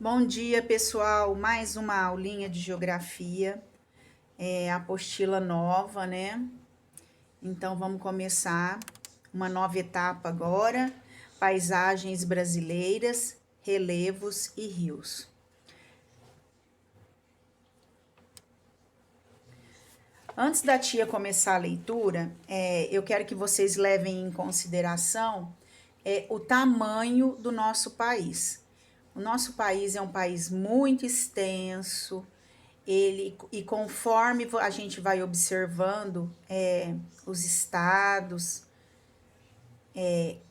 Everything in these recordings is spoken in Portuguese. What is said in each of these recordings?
Bom dia, pessoal. Mais uma aulinha de geografia, apostila nova, né? Então vamos começar uma nova etapa agora: paisagens brasileiras, relevos e rios. Antes da tia começar a leitura, eu quero que vocês levem em consideração o tamanho do nosso país. O nosso país é um país muito extenso, e conforme a gente vai observando os estados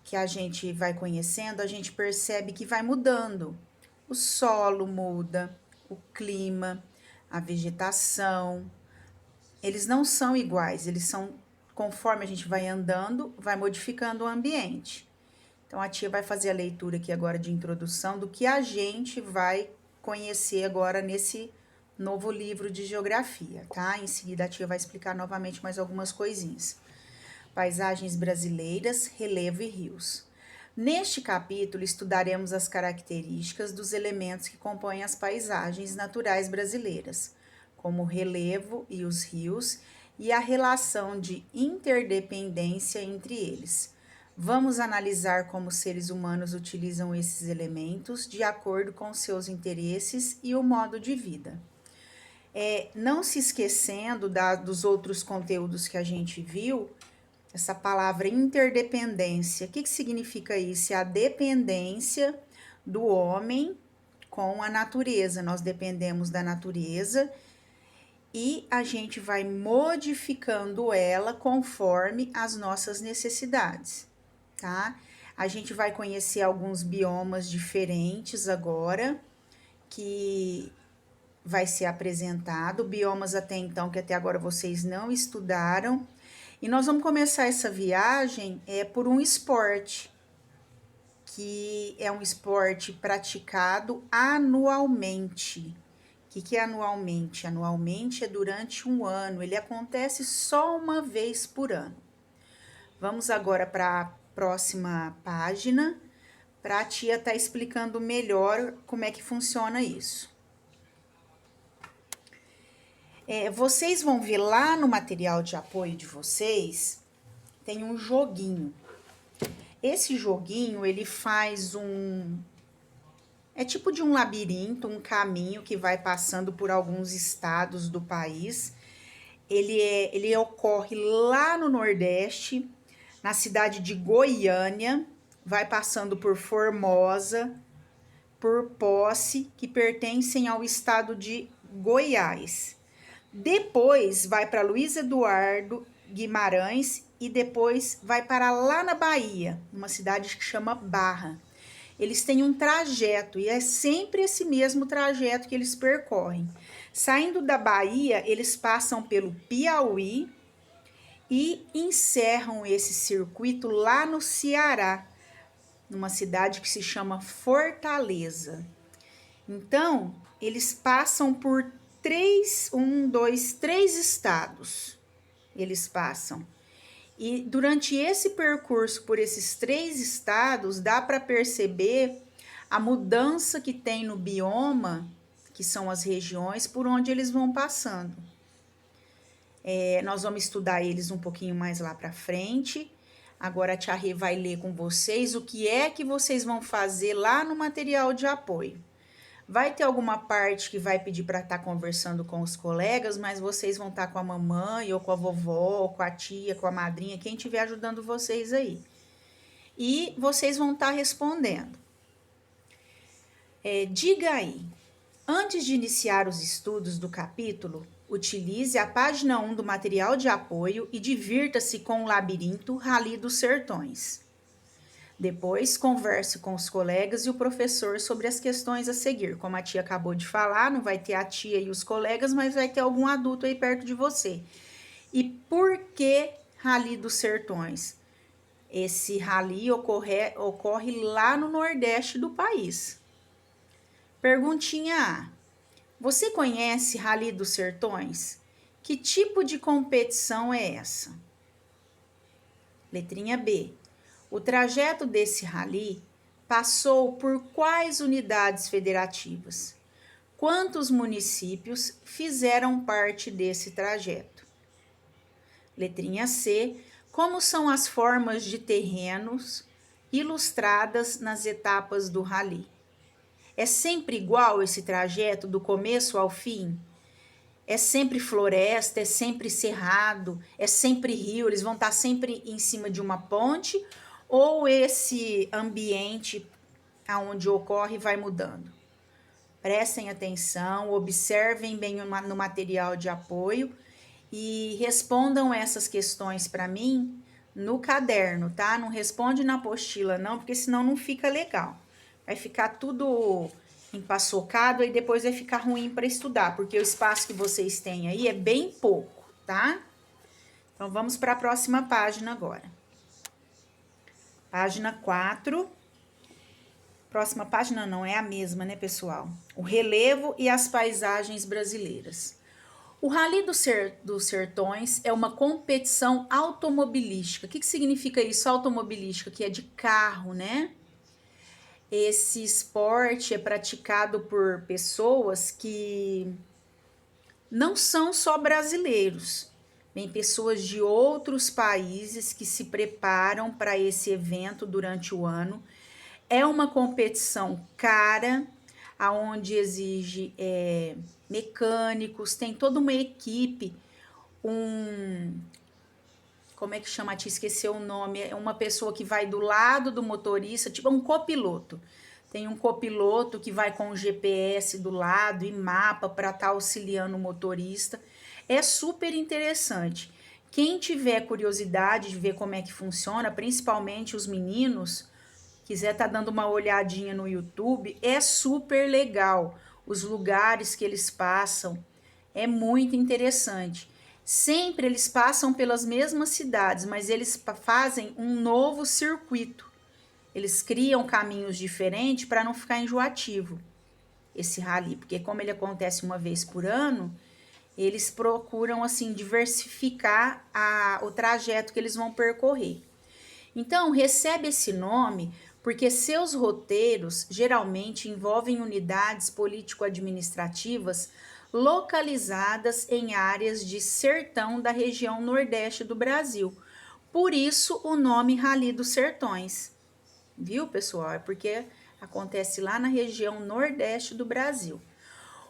que a gente vai conhecendo, a gente percebe que vai mudando. O solo muda, o clima, a vegetação, eles não são iguais, eles são, conforme a gente vai andando, vai modificando o ambiente. Então a tia vai fazer a leitura aqui agora de introdução do que a gente vai conhecer agora nesse novo livro de geografia, tá? Em seguida a tia vai explicar novamente mais algumas coisinhas. Paisagens brasileiras, relevo e rios. Neste capítulo estudaremos as características dos elementos que compõem as paisagens naturais brasileiras, como o relevo e os rios, e a relação de interdependência entre eles. Vamos analisar como os seres humanos utilizam esses elementos de acordo com seus interesses e o modo de vida. Não se esquecendo dos outros conteúdos que a gente viu, essa palavra interdependência, o que significa isso? É a dependência do homem com a natureza. Nós dependemos da natureza e a gente vai modificando ela conforme as nossas necessidades, tá? A gente vai conhecer alguns biomas diferentes agora, que vai ser apresentado, biomas até então que até agora vocês não estudaram. E nós vamos começar essa viagem por um esporte, que é um esporte praticado anualmente. O que é anualmente? Anualmente é durante um ano, ele acontece só uma vez por ano. Vamos agora para a próxima página, para a tia estar explicando melhor como é que funciona isso. Vocês vão ver lá no material de apoio de vocês, tem um joguinho. Esse joguinho, ele faz é tipo de um labirinto, um caminho que vai passando por alguns estados do país. Ele ocorre lá no Nordeste, na cidade de Goiânia, vai passando por Formosa, por Posse, que pertencem ao estado de Goiás. Depois vai para Luiz Eduardo Guimarães e depois vai para lá na Bahia, uma cidade que chama Barra. Eles têm um trajeto e é sempre esse mesmo trajeto que eles percorrem. Saindo da Bahia, eles passam pelo Piauí e encerram esse circuito lá no Ceará, numa cidade que se chama Fortaleza. Então, eles passam por três estados. Eles passam. E durante esse percurso por esses 3 estados, dá para perceber a mudança que tem no bioma, que são as regiões por onde eles vão passando. Nós vamos estudar eles um pouquinho mais lá para frente. Agora a tia Rê vai ler com vocês o que é que vocês vão fazer lá no material de apoio. Vai ter alguma parte que vai pedir para estar conversando com os colegas, mas vocês vão estar com a mamãe, ou com a vovó, ou com a tia, com a madrinha, quem estiver ajudando vocês aí. E vocês vão estar respondendo. Diga aí, antes de iniciar os estudos do capítulo, utilize a página 1 do material de apoio e divirta-se com o labirinto Rally dos Sertões. Depois, converse com os colegas e o professor sobre as questões a seguir. Como a tia acabou de falar, não vai ter a tia e os colegas, mas vai ter algum adulto aí perto de você. E por que Rally dos Sertões? Esse rally ocorre lá no Nordeste do país. Perguntinha A. Você conhece Rally dos Sertões? Que tipo de competição é essa? Letrinha B. O trajeto desse rally passou por quais unidades federativas? Quantos municípios fizeram parte desse trajeto? Letrinha C. Como são as formas de terrenos ilustradas nas etapas do rally? É sempre igual esse trajeto do começo ao fim? É sempre floresta, é sempre cerrado, é sempre rio, eles vão estar sempre em cima de uma ponte, ou esse ambiente aonde ocorre vai mudando? Prestem atenção, observem bem no material de apoio e respondam essas questões para mim no caderno, tá? Não responde na apostila não, porque senão não fica legal. Vai ficar tudo empaçocado e depois vai ficar ruim para estudar, porque o espaço que vocês têm aí é bem pouco, tá? Então, vamos para a próxima página agora. Página 4. Próxima página não, é a mesma, né, pessoal? O relevo e as paisagens brasileiras. O Rally dos Sertões é uma competição automobilística. O que significa isso, automobilística? Que é de carro, né? Esse esporte é praticado por pessoas que não são só brasileiros. Vem pessoas de outros países que se preparam para esse evento durante o ano. É uma competição cara, aonde exige mecânicos, tem toda uma equipe, como é que chama? Te esqueceu o nome, é uma pessoa que vai do lado do motorista, tipo um copiloto. Tem um copiloto que vai com o GPS do lado e mapa para estar auxiliando o motorista. É super interessante. Quem tiver curiosidade de ver como é que funciona, principalmente os meninos, quiser estar dando uma olhadinha no YouTube, é super legal. Os lugares que eles passam é muito interessante. Sempre eles passam pelas mesmas cidades, mas eles fazem um novo circuito. Eles criam caminhos diferentes para não ficar enjoativo esse rally, porque como ele acontece uma vez por ano, eles procuram assim diversificar o trajeto que eles vão percorrer. Então, recebe esse nome porque seus roteiros geralmente envolvem unidades político-administrativas localizadas em áreas de sertão da região nordeste do Brasil. Por isso, o nome Rally dos Sertões. Viu, pessoal? É porque acontece lá na região nordeste do Brasil.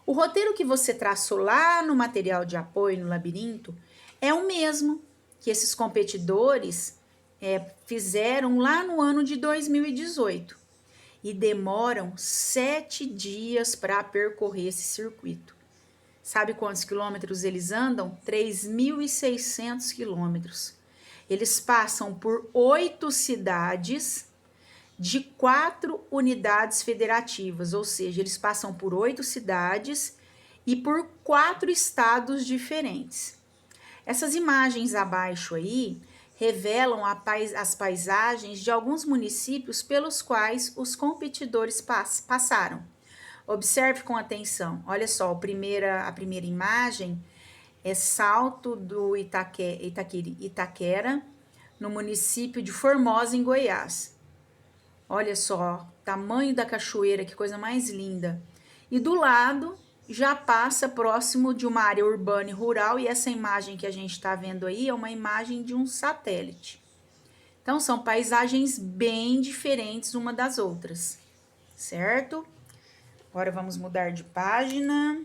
O roteiro que você traçou lá no material de apoio, no labirinto, é o mesmo que esses competidores fizeram lá no ano de 2018 e demoram 7 dias para percorrer esse circuito. Sabe quantos quilômetros eles andam? 3.600 quilômetros. Eles passam por 8 cidades de 4 unidades federativas, ou seja, eles passam por 8 cidades e por 4 estados diferentes. Essas imagens abaixo aí revelam as paisagens de alguns municípios pelos quais os competidores passaram. Observe com atenção. Olha só, a primeira imagem é Salto do Itaquera, no município de Formosa, em Goiás. Olha só, tamanho da cachoeira, que coisa mais linda. E do lado já passa próximo de uma área urbana e rural, e essa imagem que a gente está vendo aí é uma imagem de um satélite. Então, são paisagens bem diferentes uma das outras, certo? Agora vamos mudar de página.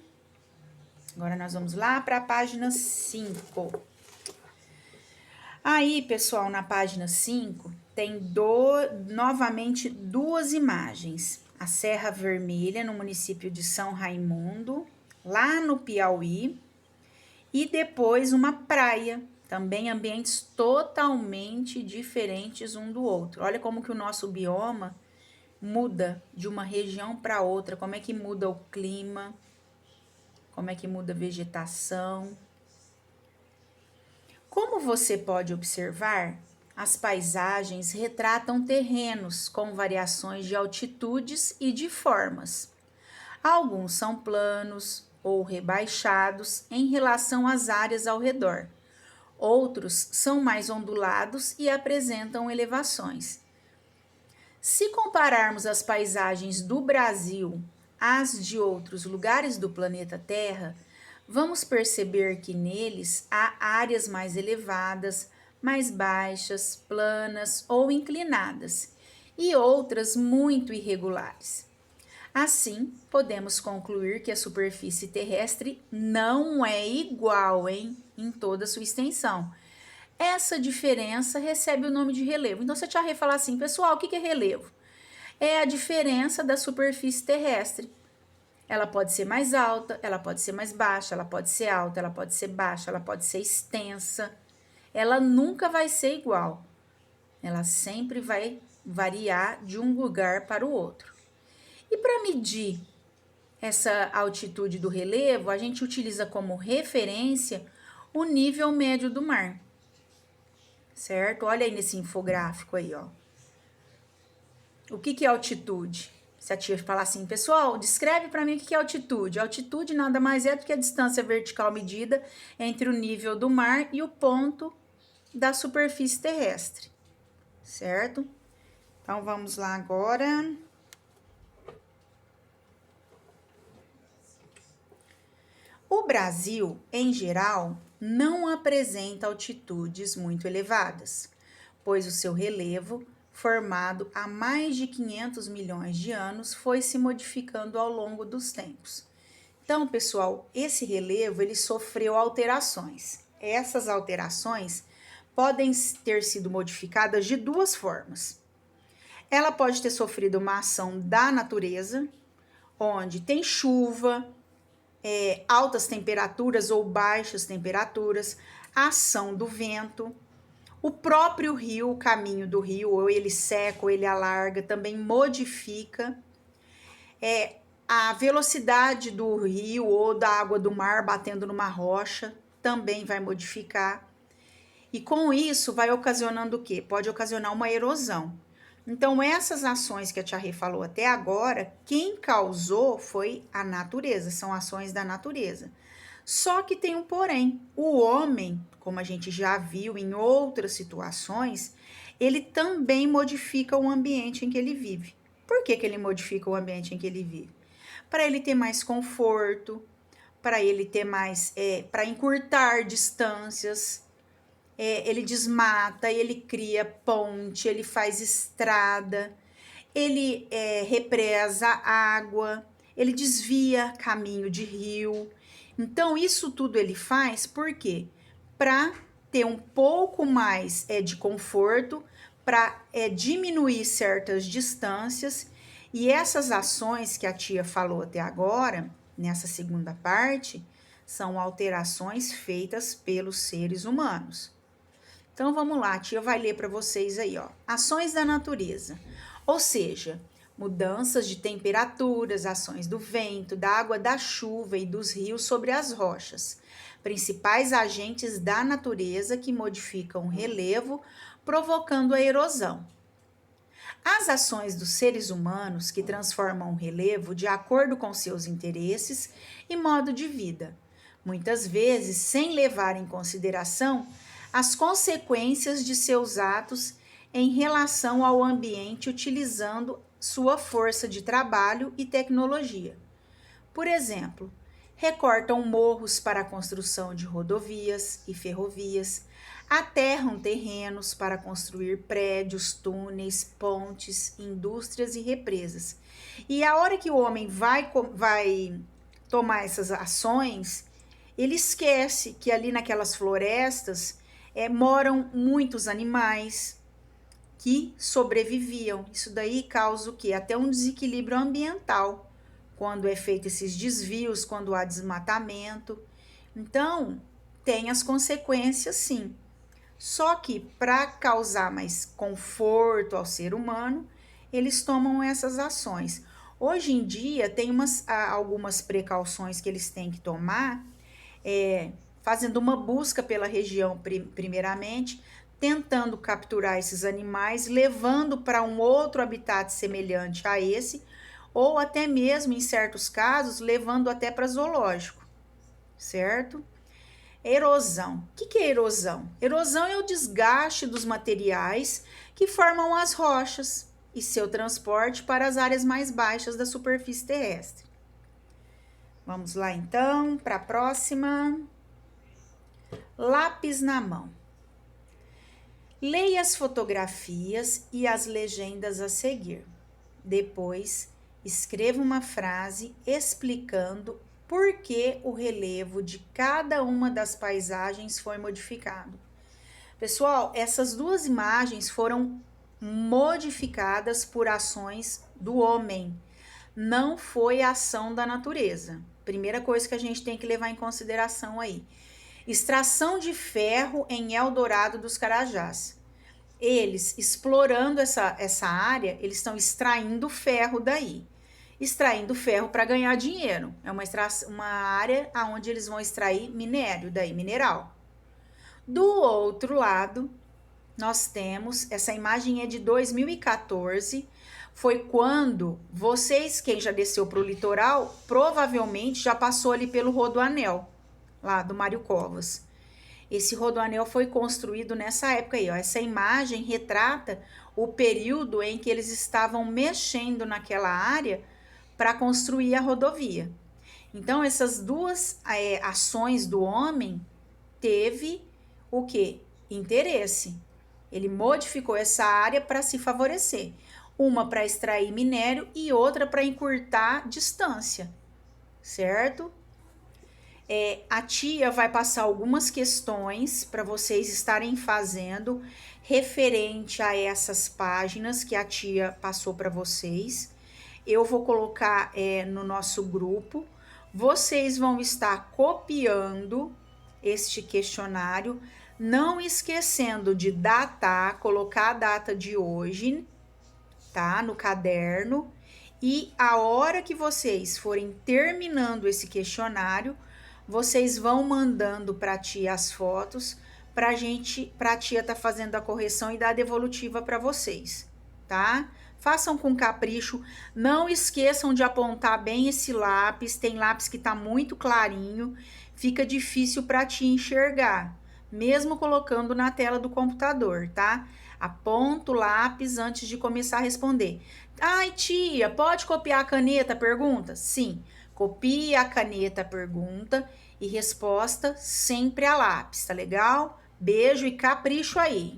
Agora nós vamos lá para a página 5. Aí, pessoal, na página 5 tem novamente 2 imagens. A Serra Vermelha, no município de São Raimundo, lá no Piauí, e depois uma praia, também ambientes totalmente diferentes um do outro. Olha como que o nosso bioma muda de uma região para outra, como é que muda o clima, como é que muda a vegetação. Como você pode observar, as paisagens retratam terrenos com variações de altitudes e de formas. Alguns são planos ou rebaixados em relação às áreas ao redor. Outros são mais ondulados e apresentam elevações. Se compararmos as paisagens do Brasil às de outros lugares do planeta Terra, vamos perceber que neles há áreas mais elevadas, mais baixas, planas ou inclinadas, e outras muito irregulares. Assim, podemos concluir que a superfície terrestre não é igual, em toda a sua extensão. Essa diferença recebe o nome de relevo. Então, você já falar assim, pessoal, o que é relevo? É a diferença da superfície terrestre. Ela pode ser mais alta, ela pode ser mais baixa, ela pode ser alta, ela pode ser baixa, ela pode ser extensa. Ela nunca vai ser igual. Ela sempre vai variar de um lugar para o outro. E para medir essa altitude do relevo, a gente utiliza como referência o nível médio do mar. Certo? Olha aí nesse infográfico aí, ó. O que é altitude? Se a tia falar assim, pessoal, descreve para mim o que é altitude. Altitude nada mais é do que a distância vertical medida entre o nível do mar e o ponto da superfície terrestre, certo? Então, vamos lá agora. O Brasil, em geral, não apresenta altitudes muito elevadas, pois o seu relevo, formado há mais de 500 milhões de anos, foi se modificando ao longo dos tempos. Então, pessoal, esse relevo ele sofreu alterações. Essas alterações podem ter sido modificadas de duas formas. Ela pode ter sofrido uma ação da natureza, onde tem chuva, altas temperaturas ou baixas temperaturas, a ação do vento, o próprio rio, o caminho do rio, ou ele seca ou ele alarga, também modifica a velocidade do rio ou da água do mar batendo numa rocha, também vai modificar. E com isso vai ocasionando o quê? Pode ocasionar uma erosão. Então, essas ações que a Tia Rê falou até agora, quem causou foi a natureza, são ações da natureza. Só que tem um porém, o homem, como a gente já viu em outras situações, ele também modifica o ambiente em que ele vive. Por que ele modifica o ambiente em que ele vive? Para ele ter mais conforto, para ele ter mais, para encurtar distâncias, ele desmata, ele cria ponte, ele faz estrada, ele represa água, ele desvia caminho de rio. Então, isso tudo ele faz por quê? Para ter um pouco mais de conforto, para diminuir certas distâncias. E essas ações que a tia falou até agora, nessa segunda parte, são alterações feitas pelos seres humanos. Então, vamos lá, a tia vai ler para vocês aí, ó. Ações da natureza, ou seja, mudanças de temperaturas, ações do vento, da água da chuva e dos rios sobre as rochas, principais agentes da natureza que modificam o relevo, provocando a erosão. As ações dos seres humanos que transformam o relevo de acordo com seus interesses e modo de vida, muitas vezes sem levar em consideração as consequências de seus atos em relação ao ambiente utilizando sua força de trabalho e tecnologia. Por exemplo, recortam morros para a construção de rodovias e ferrovias, aterram terrenos para construir prédios, túneis, pontes, indústrias e represas. E a hora que o homem vai tomar essas ações, ele esquece que ali naquelas florestas moram muitos animais que sobreviviam. Isso daí causa o quê? Até um desequilíbrio ambiental, quando é feito esses desvios, quando há desmatamento. Então, tem as consequências, sim. Só que para causar mais conforto ao ser humano, eles tomam essas ações. Hoje em dia, tem algumas precauções que eles têm que tomar, fazendo uma busca pela região primeiramente, tentando capturar esses animais, levando para um outro habitat semelhante a esse, ou até mesmo, em certos casos, levando até para zoológico, certo? Erosão. O que é erosão? Erosão é o desgaste dos materiais que formam as rochas. e seu transporte para as áreas mais baixas da superfície terrestre. Vamos lá então para a próxima. Lápis na mão. Leia as fotografias e as legendas a seguir. Depois, escreva uma frase explicando por que o relevo de cada uma das paisagens foi modificado. Pessoal, essas duas imagens foram modificadas por ações do homem. Não foi a ação da natureza. Primeira coisa que a gente tem que levar em consideração aí. Extração de ferro em Eldorado dos Carajás. Eles, explorando essa área, eles estão extraindo ferro daí. Extraindo ferro para ganhar dinheiro. É uma área onde eles vão extrair minério daí, mineral. Do outro lado, nós temos, essa imagem é de 2014, foi quando vocês, quem já desceu para o litoral, provavelmente já passou ali pelo Rodoanel, lá do Mário Covas. Esse rodoanel foi construído nessa época aí, ó. Essa imagem retrata o período em que eles estavam mexendo naquela área para construir a rodovia. Então, essas duas ações do homem teve o quê? Interesse. Ele modificou essa área para se favorecer. Uma para extrair minério e outra para encurtar distância, certo? A tia vai passar algumas questões para vocês estarem fazendo referente a essas páginas que a tia passou para vocês. Eu vou colocar no nosso grupo. Vocês vão estar copiando este questionário, não esquecendo de datar, colocar a data de hoje, tá? No caderno. E a hora que vocês forem terminando esse questionário, vocês vão mandando para a tia as fotos para a tia tá fazendo a correção e dar a devolutiva para vocês, tá? Façam com capricho, não esqueçam de apontar bem esse lápis, tem lápis que tá muito clarinho, fica difícil para te enxergar, mesmo colocando na tela do computador, tá? Aponta o lápis antes de começar a responder. Ai, tia, pode copiar a caneta? Pergunta? Sim. Copie a caneta, pergunta e resposta sempre a lápis, tá legal? Beijo e capricho aí!